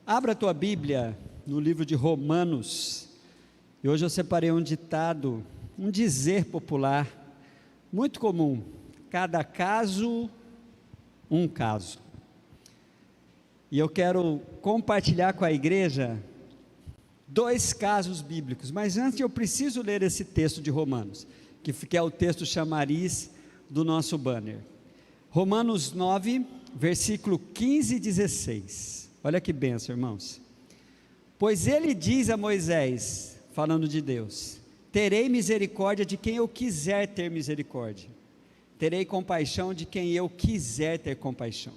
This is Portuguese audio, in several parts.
Abra a tua Bíblia no livro de Romanos, e hoje eu separei um ditado, um dizer popular, muito comum: cada caso, um caso. E eu quero compartilhar com a igreja dois casos bíblicos, mas antes eu preciso ler esse texto de Romanos, que é o texto chamariz do nosso banner. Romanos 9, versículo 15 e 16, olha que bênção, irmãos. Pois ele diz a Moisés, falando de Deus: terei misericórdia de quem eu quiser ter misericórdia, terei compaixão de quem eu quiser ter compaixão.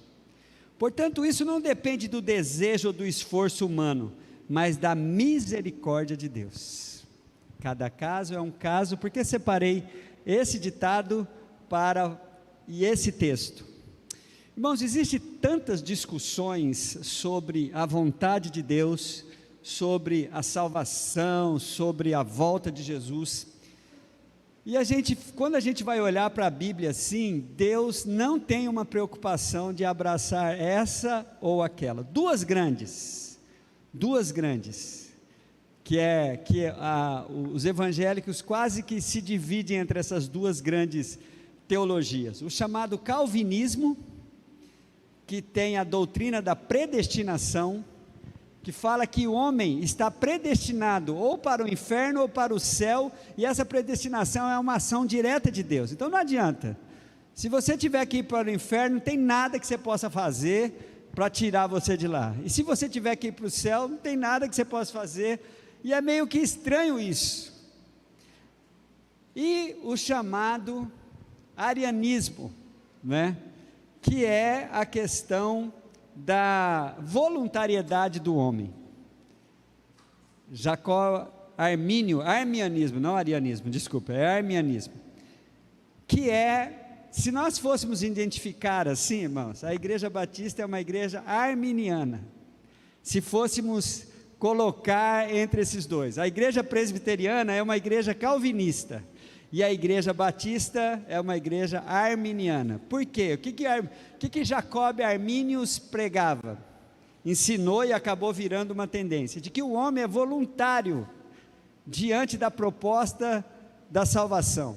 Portanto, isso não depende do desejo ou do esforço humano, mas da misericórdia de Deus. Cada caso é um caso. Por que separei esse ditado e esse texto? Irmãos, existem tantas discussões sobre a vontade de Deus, sobre a salvação, sobre a volta de Jesus, e quando a gente vai olhar para a Bíblia assim, Deus não tem uma preocupação de abraçar essa ou aquela, duas grandes, os evangélicos quase que se dividem entre essas duas grandes teologias: o chamado calvinismo, que tem a doutrina da predestinação, que fala que o homem está predestinado ou para o inferno ou para o céu, e essa predestinação é uma ação direta de Deus. Então não adianta, se você tiver que ir para o inferno, não tem nada que você possa fazer para tirar você de lá, e se você tiver que ir para o céu, não tem nada que você possa fazer, e é meio que estranho isso. E o chamado arianismo, né? Que é a questão da voluntariedade do homem. Arminianismo, não arianismo, desculpa, é arminianismo, que é, se nós fôssemos identificar assim, irmãos, a Igreja Batista é uma igreja arminiana, se fôssemos colocar entre esses dois. A Igreja Presbiteriana é uma igreja calvinista, e a Igreja Batista é uma igreja arminiana. Por quê? O que Jacob Arminius pregava, ensinou, e acabou virando uma tendência, de que o homem é voluntário diante da proposta da salvação.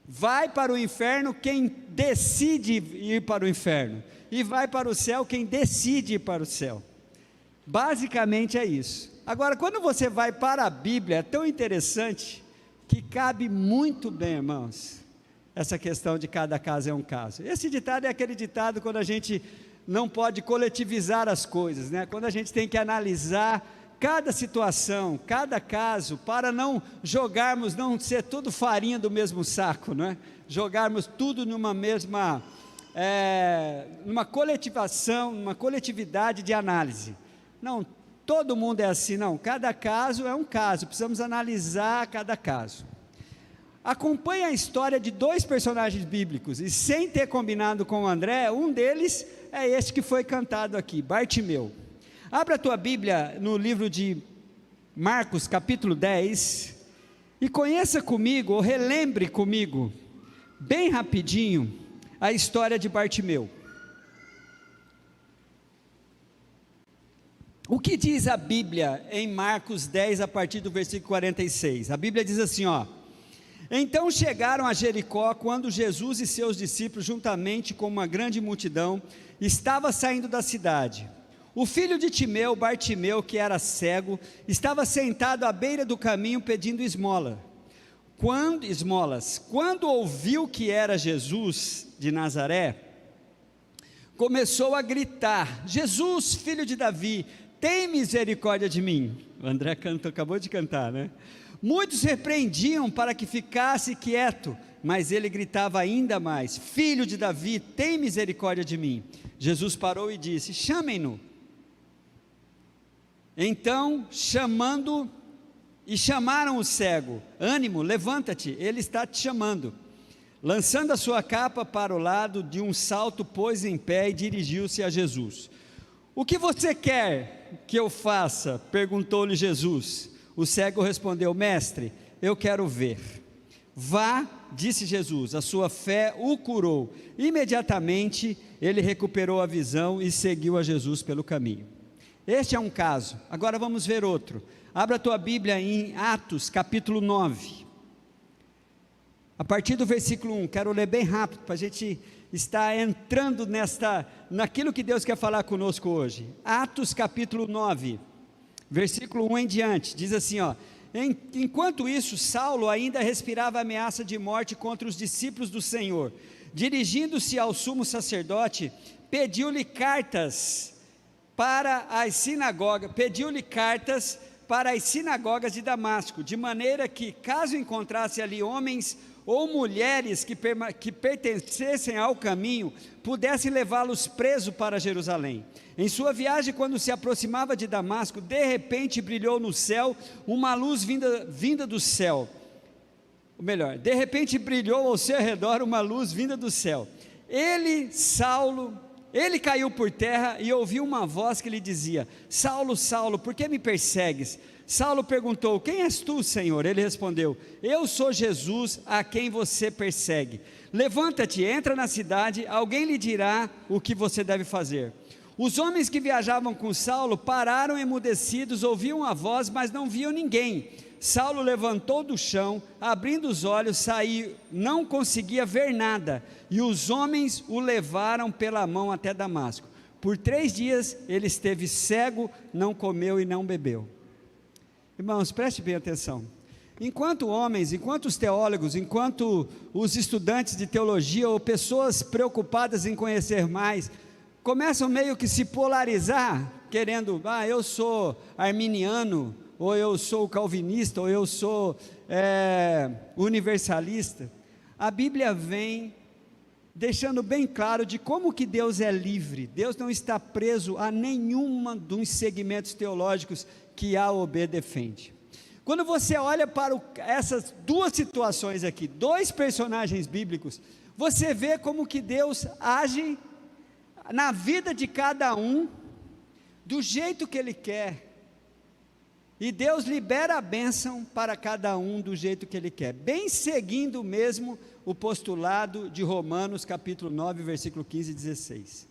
Vai para o inferno quem decide ir para o inferno, e vai para o céu quem decide ir para o céu. Basicamente é isso. Agora, quando você vai para a Bíblia, é tão interessante que cabe muito bem, irmãos, essa questão de cada caso é um caso. Esse ditado é aquele ditado quando a gente não pode coletivizar as coisas, né? Quando a gente tem que analisar cada situação, cada caso, para não jogarmos, não ser tudo farinha do mesmo saco, não é? Jogarmos tudo numa mesma, numa coletivação, numa coletividade de análise. Não, todo mundo é assim, não, cada caso é um caso, precisamos analisar cada caso. Acompanhe a história de dois personagens bíblicos, e sem ter combinado com o André, um deles é este que foi cantado aqui, Bartimeu. Abra a tua Bíblia no livro de Marcos, capítulo 10, e conheça comigo, ou relembre comigo, bem rapidinho, a história de Bartimeu. O que diz a Bíblia em Marcos 10, a partir do versículo 46? A Bíblia diz assim, então chegaram a Jericó, quando Jesus e seus discípulos, juntamente com uma grande multidão, estava saindo da cidade. O filho de Timeu, Bartimeu, que era cego, estava sentado à beira do caminho pedindo esmolas. Quando ouviu que era Jesus de Nazaré, começou a gritar: Jesus, filho de Davi, tem misericórdia de mim. O André acabou de cantar, né? Muitos repreendiam para que ficasse quieto, mas ele gritava ainda mais: filho de Davi, tem misericórdia de mim. Jesus parou e disse: chamem-no. Então chamaram o cego: ânimo, levanta-te, ele está te chamando. Lançando a sua capa para o lado, de um salto pôs em pé e dirigiu-se a Jesus. O que você quer que eu faça? Perguntou-lhe Jesus. O cego respondeu: mestre, eu quero ver. Vá, disse Jesus, a sua fé o curou. Imediatamente ele recuperou a visão e seguiu a Jesus pelo caminho. Este é um caso. Agora vamos ver outro. Abra a tua Bíblia em Atos capítulo 9, a partir do versículo 1, quero ler bem rápido, para a gente estar entrando naquilo que Deus quer falar conosco hoje. Atos capítulo 9, versículo 1 em diante, diz assim, enquanto isso, Saulo ainda respirava ameaça de morte contra os discípulos do Senhor. Dirigindo-se ao sumo sacerdote, pediu-lhe cartas para as sinagogas de Damasco, de maneira que, caso encontrasse ali homens ou mulheres que pertencessem ao caminho, pudessem levá-los preso para Jerusalém. Em sua viagem, quando se aproximava de Damasco, de repente brilhou no céu uma luz vinda do céu. Ou melhor, de repente brilhou ao seu redor uma luz vinda do céu. Ele caiu por terra e ouviu uma voz que lhe dizia: Saulo, Saulo, por que me persegues? Saulo perguntou: quem és tu, Senhor? Ele respondeu: eu sou Jesus, a quem você persegue. Levanta-te, entra na cidade, alguém lhe dirá o que você deve fazer. Os homens que viajavam com Saulo pararam emudecidos, ouviam a voz, mas não viam ninguém. Saulo levantou do chão, abrindo os olhos, saiu, não conseguia ver nada, e os homens o levaram pela mão até Damasco. Por 3 dias ele esteve cego, não comeu e não bebeu. Irmãos, preste bem atenção. Enquanto homens, enquanto os teólogos, enquanto os estudantes de teologia ou pessoas preocupadas em conhecer mais, começam meio que se polarizar, querendo, eu sou arminiano, ou eu sou calvinista, ou eu sou universalista. A Bíblia vem deixando bem claro de como que Deus é livre. Deus não está preso a nenhuma dos segmentos teológicos que A ou B defende. Quando você olha para essas duas situações aqui, 2 personagens bíblicos, você vê como que Deus age na vida de cada um, do jeito que Ele quer, e Deus libera a bênção para cada um do jeito que Ele quer, bem seguindo mesmo o postulado de Romanos capítulo 9, versículo 15 e 16.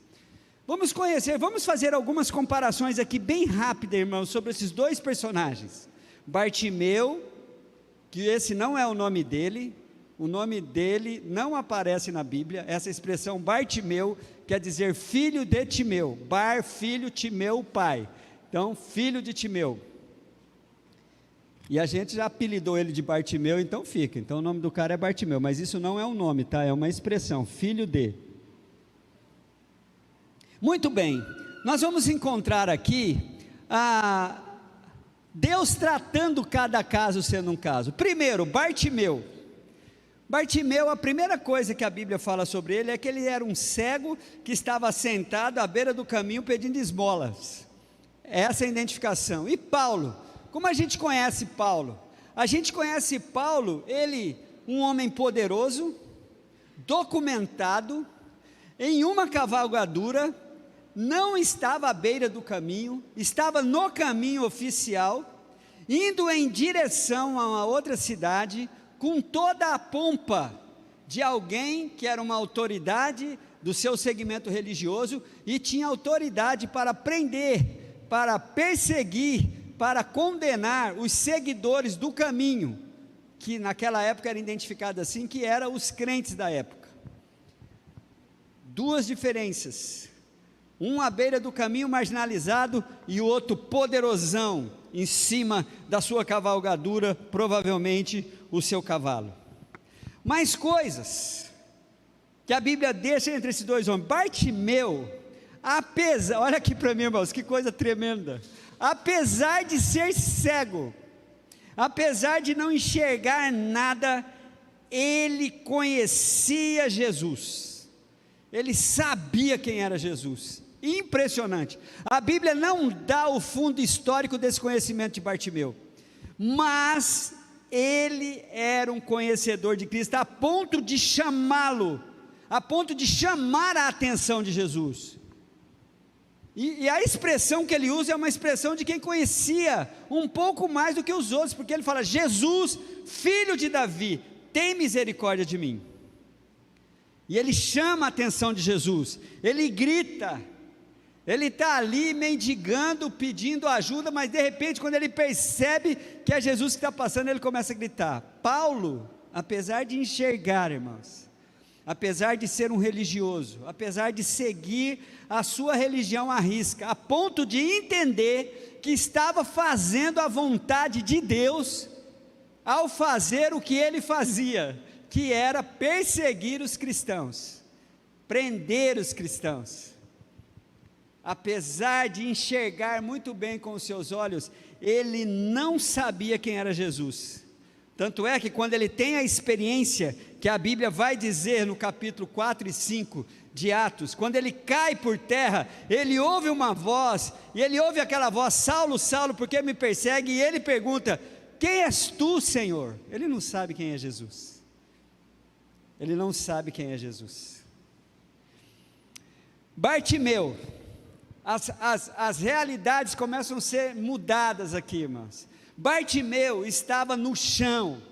Vamos fazer algumas comparações aqui bem rápidas, irmãos, sobre esses 2 personagens. Bartimeu, que esse não é o nome dele não aparece na Bíblia. Essa expressão Bartimeu quer dizer filho de Timeu, filho, Timeu, pai, então filho de Timeu, e a gente já apelidou ele de Bartimeu, então o nome do cara é Bartimeu, mas isso não é um nome, tá? É uma expressão, filho de. Muito bem, nós vamos encontrar aqui Deus tratando cada caso sendo um caso. Primeiro, Bartimeu, a primeira coisa que a Bíblia fala sobre ele é que ele era um cego que estava sentado à beira do caminho pedindo esmolas. Essa é a identificação. E Paulo, como a gente conhece Paulo? A gente conhece Paulo, ele um homem poderoso, documentado, em uma cavalgadura, não estava à beira do caminho, estava no caminho oficial, indo em direção a uma outra cidade, com toda a pompa de alguém que era uma autoridade do seu segmento religioso, e tinha autoridade para prender, para perseguir, para condenar os seguidores do caminho, que naquela época era identificado assim, que eram os crentes da época. 2 diferenças, um à beira do caminho marginalizado, e o outro poderosão, em cima da sua cavalgadura, provavelmente o seu cavalo. Mais coisas que a Bíblia deixa entre esses 2 homens. Bartimeu, olha aqui para mim, irmãos, que coisa tremenda, apesar de ser cego, apesar de não enxergar nada, ele conhecia Jesus, ele sabia quem era Jesus. Impressionante. A Bíblia não dá o fundo histórico desse conhecimento de Bartimeu, mas ele era um conhecedor de Cristo, a ponto de chamá-lo, a ponto de chamar a atenção de Jesus. E a expressão que ele usa é uma expressão de quem conhecia um pouco mais do que os outros, porque ele fala: Jesus, filho de Davi, tem misericórdia de mim. E ele chama a atenção de Jesus, ele grita, Ele está ali mendigando, pedindo ajuda, mas de repente, quando ele percebe que é Jesus que está passando, ele começa a gritar. Paulo, apesar de enxergar, irmãos, apesar de ser um religioso, apesar de seguir a sua religião à risca, a ponto de entender que estava fazendo a vontade de Deus, ao fazer o que ele fazia, que era perseguir os cristãos, prender os cristãos. Apesar de enxergar muito bem com os seus olhos, ele não sabia quem era Jesus. Tanto é que quando ele tem a experiência, que a Bíblia vai dizer no capítulo 4 e 5 de Atos, quando ele cai por terra, ele ouve uma voz, e ele ouve aquela voz, Saulo, Saulo, por que me persegue? E ele pergunta, quem és tu, Senhor? Ele não sabe quem é Jesus. Ele não sabe quem é Jesus. Bartimeu, as realidades começam a ser mudadas aqui, irmãos. Bartimeu estava no chão,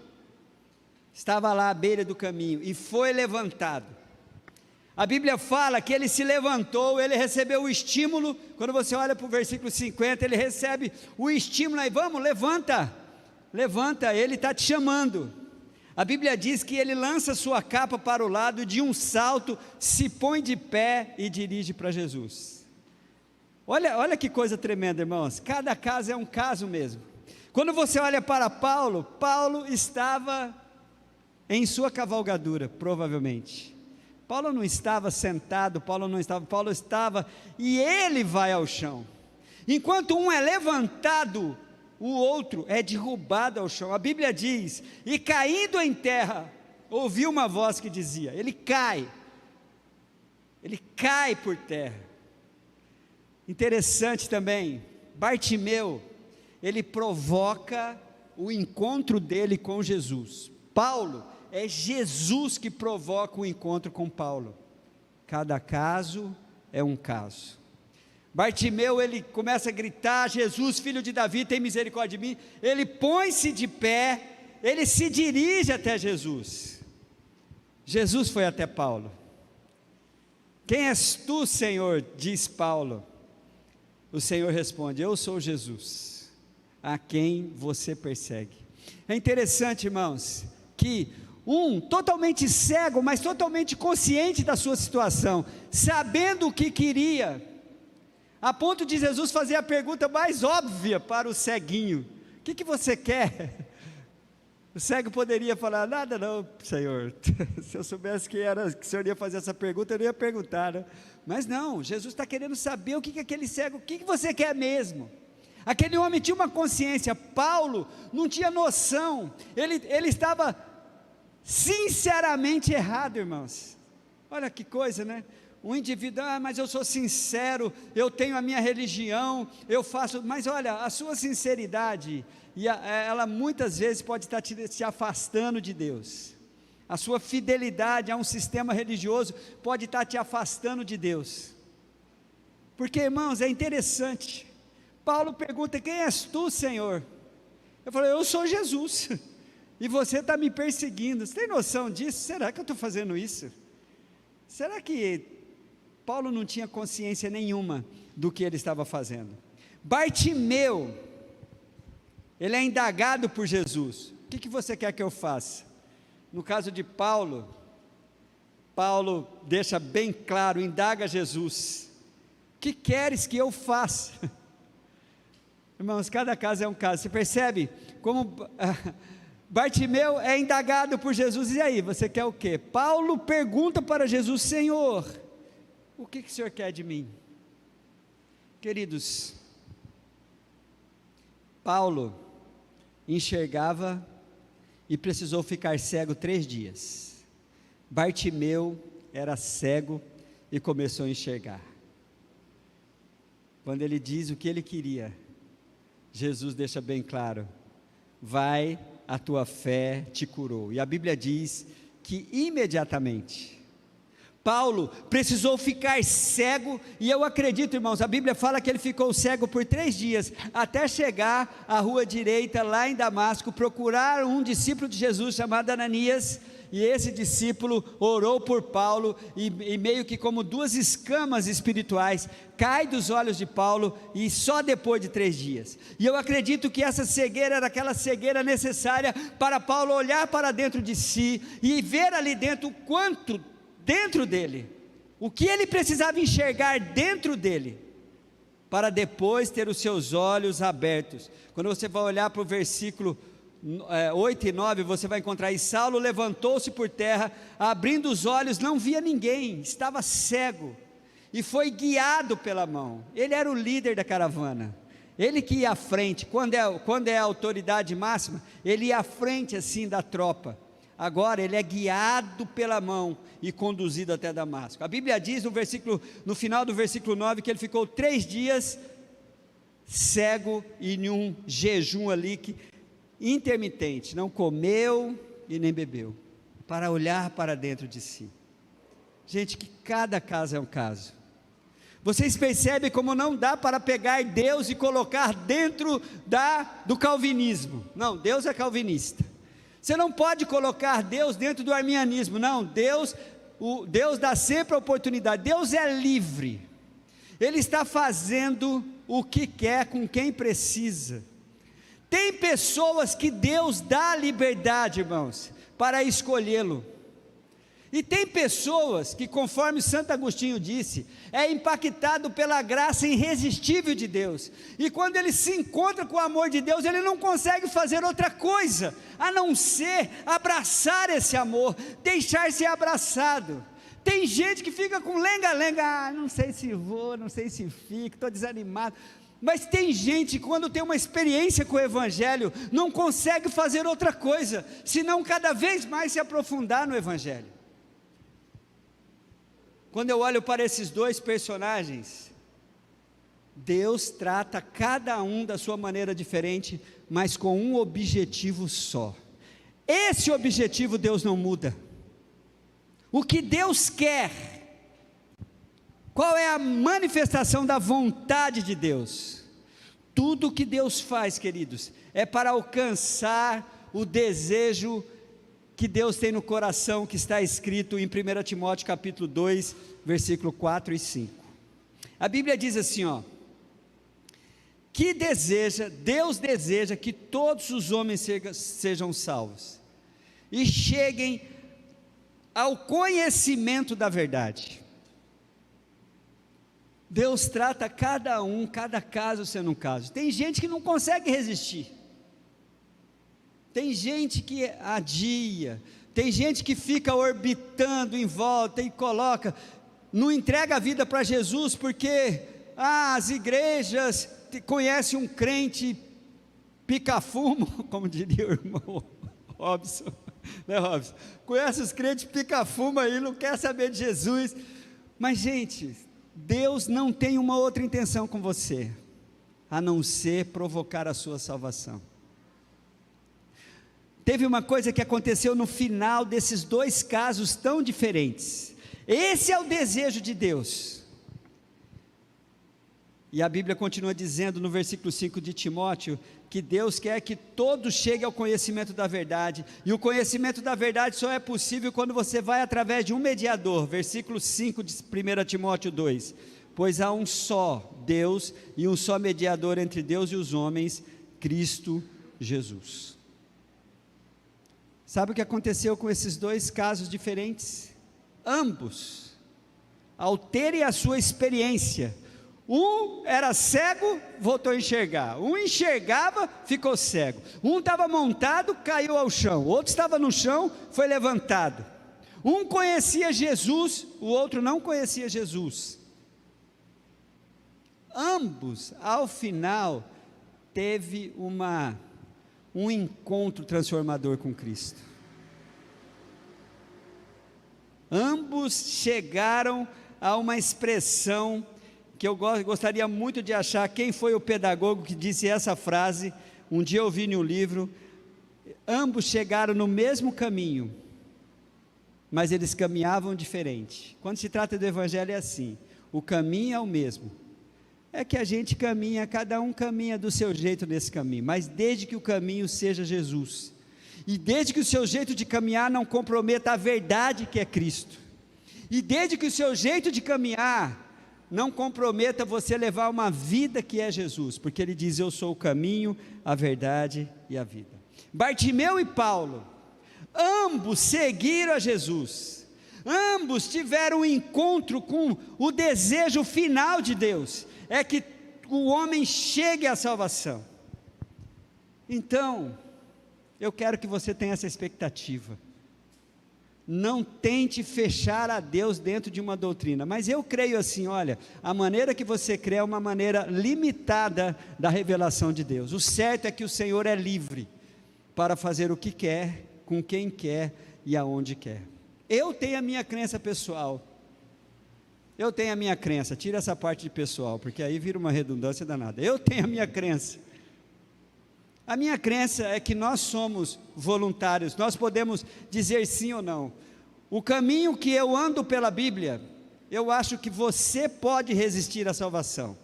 estava lá à beira do caminho, e foi levantado. A Bíblia fala que ele se levantou, ele recebeu o estímulo. Quando você olha para o versículo 50, ele recebe o estímulo, aí vamos, levanta, ele está te chamando. A Bíblia diz que ele lança sua capa para o lado, de um salto, se põe de pé e dirige para Jesus. Olha que coisa tremenda, irmãos, cada caso é um caso mesmo. Quando você olha para Paulo, Paulo estava em sua cavalgadura, provavelmente. Paulo não estava sentado, Paulo estava, e ele vai ao chão. Enquanto um é levantado, o outro é derrubado ao chão. A Bíblia diz, e caindo em terra, ouviu uma voz que dizia, ele cai por terra. Interessante também, Bartimeu, ele provoca o encontro dele com Jesus. Paulo, é Jesus que provoca o encontro com Paulo. Cada caso é um caso. Bartimeu, ele começa a gritar, Jesus, filho de Davi, tem misericórdia de mim. Ele põe-se de pé, ele se dirige até Jesus. Jesus foi até Paulo. Quem és tu, Senhor? Diz Paulo. O Senhor responde, eu sou Jesus, a quem você persegue. É interessante, irmãos, que totalmente cego, mas totalmente consciente da sua situação, sabendo o que queria, a ponto de Jesus fazer a pergunta mais óbvia para o ceguinho, o que você quer? O cego poderia falar, nada não, Senhor, se eu soubesse que o Senhor ia fazer essa pergunta, eu não ia perguntar, né? Mas não, Jesus está querendo saber o que aquele cego, o que você quer mesmo? Aquele homem tinha uma consciência, Paulo não tinha noção, ele estava sinceramente errado, irmãos. Olha que coisa, né? Um indivíduo, mas eu sou sincero, eu tenho a minha religião, eu faço, mas olha, a sua sinceridade, ela muitas vezes pode estar te afastando de Deus. A sua fidelidade a um sistema religioso pode estar te afastando de Deus. Porque, irmãos, é interessante. Paulo pergunta, quem és tu, Senhor? Eu falei, eu sou Jesus, e você está me perseguindo. Você tem noção disso? Será que eu estou fazendo isso? Será que Paulo não tinha consciência nenhuma do que ele estava fazendo? Bartimeu, ele é indagado por Jesus, o que você quer que eu faça? No caso de Paulo deixa bem claro, indaga Jesus, o que queres que eu faça? Irmãos, cada caso é um caso, você percebe como Bartimeu é indagado por Jesus, e aí, você quer o quê? Paulo pergunta para Jesus, Senhor, o que o Senhor quer de mim? Queridos, Paulo enxergava e precisou ficar cego 3 dias. Bartimeu era cego e começou a enxergar. Quando ele diz o que ele queria, Jesus deixa bem claro, vai, a tua fé te curou. E a Bíblia diz que imediatamente, Paulo precisou ficar cego, e eu acredito, irmãos, a Bíblia fala que ele ficou cego por 3 dias, até chegar à rua direita, lá em Damasco, procurar um discípulo de Jesus chamado Ananias, e esse discípulo orou por Paulo, e meio que como duas escamas espirituais, cai dos olhos de Paulo, e só depois de 3 dias, e eu acredito que essa cegueira era aquela cegueira necessária para Paulo olhar para dentro de si, e ver ali dentro quanto dentro dele, o que ele precisava enxergar dentro dele, para depois ter os seus olhos abertos. Quando você vai olhar para o versículo 8 e 9, você vai encontrar: e Saulo levantou-se por terra, abrindo os olhos, não via ninguém, estava cego, e foi guiado pela mão. Ele era o líder da caravana, ele que ia à frente, quando é a autoridade máxima, ele ia à frente assim da tropa. Agora ele é guiado pela mão e conduzido até Damasco. A Bíblia diz no final do versículo 9, que ele ficou 3 dias cego e em um jejum ali intermitente, não comeu e nem bebeu, para olhar para dentro de si. Gente, que cada caso é um caso. Vocês percebem como não dá para pegar Deus e colocar dentro do calvinismo. Não, Deus é calvinista. Você não pode colocar Deus dentro do arminianismo. Não, Deus dá sempre a oportunidade. Deus é livre, Ele está fazendo o que quer com quem precisa. Tem pessoas que Deus dá liberdade, irmãos, para escolhê-lo, e tem pessoas que, conforme Santo Agostinho disse, é impactado pela graça irresistível de Deus, e quando ele se encontra com o amor de Deus, ele não consegue fazer outra coisa, a não ser abraçar esse amor, deixar ser abraçado. Tem gente que fica com lenga-lenga, não sei se vou, não sei se fico, estou desanimado. Mas tem gente que, quando tem uma experiência com o Evangelho, não consegue fazer outra coisa, senão cada vez mais se aprofundar no Evangelho. Quando eu olho para esses 2 personagens, Deus trata cada um da sua maneira diferente, mas com um objetivo só. Esse objetivo Deus não muda. O que Deus quer, qual é a manifestação da vontade de Deus? Tudo que Deus faz, queridos, é para alcançar o desejo que Deus tem no coração, que está escrito em 1 Timóteo capítulo 2, versículo 4 e 5. A Bíblia diz assim, Deus deseja que todos os homens sejam salvos, e cheguem ao conhecimento da verdade. Deus trata cada caso sendo um caso. Tem gente que não consegue resistir, tem gente que adia, tem gente que fica orbitando em volta e não entrega a vida para Jesus, porque as igrejas conhecem um crente pica-fumo, como diria o irmão Robson, né, Robson? Conhece os crentes pica-fumo aí, não quer saber de Jesus. Mas, gente, Deus não tem uma outra intenção com você, a não ser provocar a sua salvação. Teve uma coisa que aconteceu no final desses 2 casos tão diferentes. Esse é o desejo de Deus. E a Bíblia continua dizendo no versículo 5 de Timóteo, que Deus quer que todos cheguem ao conhecimento da verdade, e o conhecimento da verdade só é possível quando você vai através de um mediador. Versículo 5 de 1 Timóteo 2, pois há um só Deus, e um só mediador entre Deus e os homens, Cristo Jesus. Sabe o que aconteceu com esses 2 casos diferentes? Ambos, ao terem a sua experiência, um era cego, voltou a enxergar, um enxergava, ficou cego, um estava montado, caiu ao chão, outro estava no chão, foi levantado. Um conhecia Jesus, o outro não conhecia Jesus. Ambos, ao final, teve um encontro transformador com Cristo. Ambos chegaram a uma expressão que eu gostaria muito de achar quem foi o pedagogo que disse essa frase. Um dia eu vi em um livro. Ambos chegaram no mesmo caminho, mas eles caminhavam diferente. Quando se trata do Evangelho é assim, o caminho é o mesmo, é que a gente caminha, cada um caminha do seu jeito nesse caminho, mas desde que o caminho seja Jesus. e desde que o seu jeito de caminhar não comprometa a verdade que é Cristo, e desde que o seu jeito de caminhar não comprometa você levar uma vida que é Jesus, porque ele diz: eu sou o caminho, a verdade e a vida. Bartimeu e Paulo, ambos seguiram a Jesus, ambos tiveram um encontro com o desejo final de Deus, é que o homem chegue à salvação. Então, eu quero que você tenha essa expectativa. Não tente fechar a Deus dentro de uma doutrina, mas eu creio assim, olha, a maneira que você crê é uma maneira limitada da revelação de Deus. O certo é que o Senhor é livre para fazer o que quer, com quem quer e aonde quer. Eu tenho a minha crença pessoal, eu tenho a minha crença, tira essa parte de pessoal, porque aí vira uma redundância danada. Eu tenho a minha crença. A minha crença é que nós somos voluntários, nós podemos dizer sim ou não. O caminho que eu ando pela Bíblia, eu acho que você pode resistir à salvação.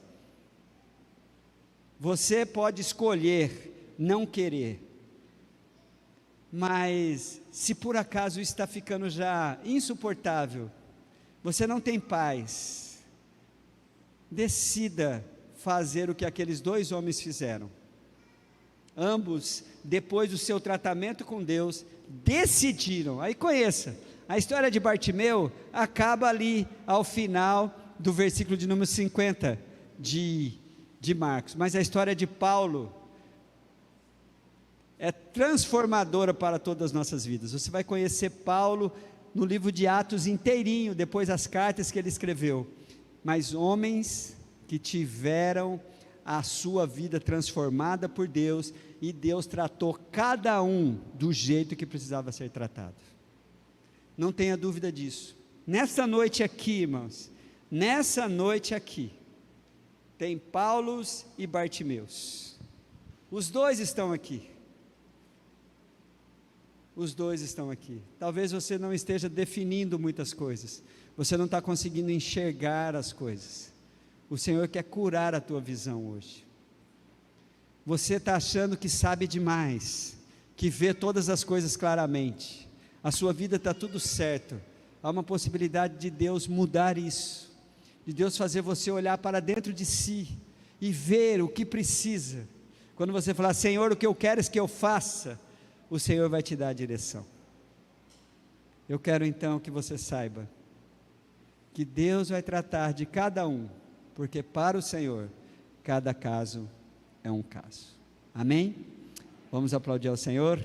Você pode escolher não querer. Mas se por acaso está ficando já insuportável, você não tem paz, decida fazer o que aqueles dois homens fizeram. Ambos, depois do seu tratamento com Deus, decidiram. Aí conheça, a história de Bartimeu acaba ali ao final do versículo de número 50 de Marcos, mas a história de Paulo é transformadora para todas as nossas vidas. Você vai conhecer Paulo no livro de Atos inteirinho, depois as cartas que ele escreveu, mas homens que tiveram a sua vida transformada por Deus, e Deus tratou cada um do jeito que precisava ser tratado. Não tenha dúvida disso. Nessa noite aqui, irmãos, nessa noite aqui, tem Paulos e Bartimeus. Os dois estão aqui. Os dois estão aqui. Talvez você não esteja definindo muitas coisas, você não está conseguindo enxergar as coisas. O Senhor quer curar a tua visão hoje. Você está achando que sabe demais, que vê todas as coisas claramente, a sua vida está tudo certo. Há uma possibilidade de Deus mudar isso, de Deus fazer você olhar para dentro de si e ver o que precisa. Quando você falar: Senhor, o que eu quero é que eu faça, o Senhor vai te dar a direção. Eu quero então que você saiba que Deus vai tratar de cada um, porque para o Senhor, cada caso é um caso. Amém? Vamos aplaudir ao Senhor.